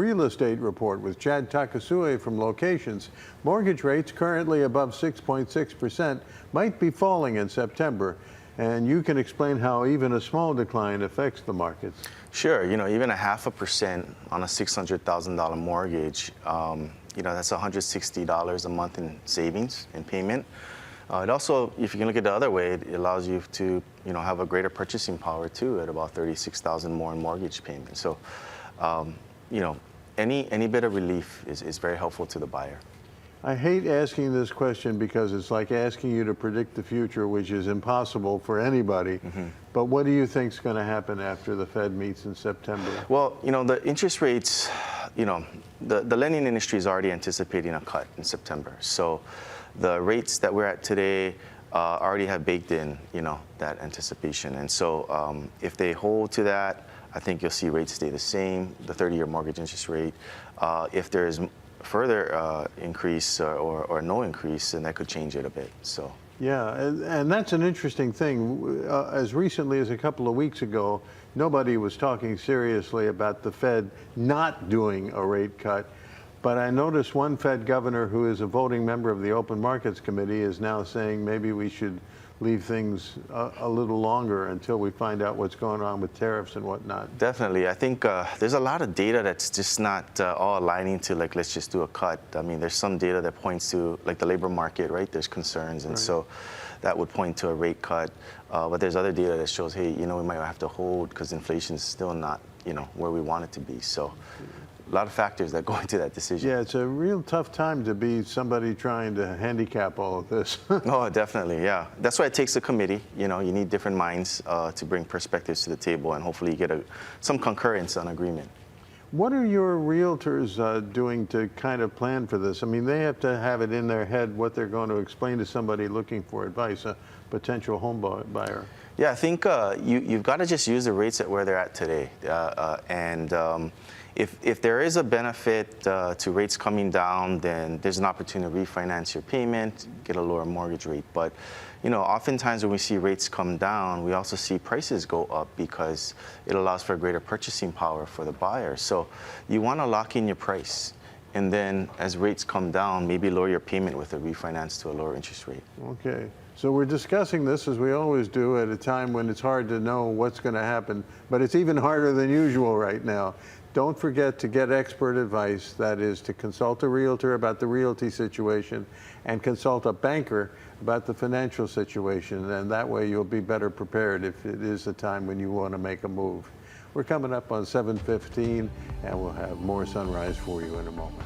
Real estate report with Chad Takesue from Locations. Mortgage rates currently above 6.6% might be falling in September. And you can explain how even a small decline affects the markets. Sure. Even a 0.5% on a $600,000 mortgage, that's $160 a month in savings in payment. It also, if you can look at the other way, it allows you to, have a greater purchasing power too at about $36,000 more in mortgage payment. So, any bit of relief is very helpful to the buyer. I hate asking this question because it's like asking you to predict the future, which is impossible for anybody. But what do you think is going to happen after the Fed meets in September? Well, the interest rates, the lending industry is already anticipating a cut in September. So the rates that we're at today already have baked in, that anticipation. And so if they hold to that, I think you'll see rates stay the same, the 30-year mortgage interest rate. If there is further increase or no increase, then that could change it a bit. So. Yeah, and that's an interesting thing. As recently as a couple of weeks ago, nobody was talking seriously about the Fed not doing a rate cut. But I noticed one Fed governor who is a voting member of the Open Markets Committee is now saying maybe we should leave things a little longer until we find out what's going on with tariffs and whatnot. Definitely. I think there's a lot of data that's just not all aligning to let's just do a cut. I mean, there's some data that points to the labor market, right? There's concerns, and so that would point to a rate cut. But there's other data that shows, hey, we might have to hold because inflation is still not, where we want it to be. So a lot of factors that go into that decision. Yeah, it's a real tough time to be somebody trying to handicap all of this. Oh, definitely, yeah. That's why it takes a committee. You need different minds to bring perspectives to the table, and hopefully you get some concurrence on agreement. What are your realtors doing to kind of plan for this? I mean, they have to have it in their head what they're going to explain to somebody looking for advice, a potential home buyer. Yeah, I think you've got to just use the rates at where they're at today. If there is a benefit to rates coming down, then there's an opportunity to refinance your payment, get a lower mortgage rate. But, oftentimes when we see rates come down, we also see prices go up because it allows for greater purchasing power for the buyer. So you want to lock in your price. And then as rates come down, maybe lower your payment with a refinance to a lower interest rate. Okay. So we're discussing this, as we always do, at a time when it's hard to know what's going to happen. But it's even harder than usual right now. Don't forget to get expert advice. That is, to consult a realtor about the realty situation and consult a banker about the financial situation. And that way you'll be better prepared if it is a time when you want to make a move. We're coming up on 7:15, and we'll have more Sunrise for you in a moment.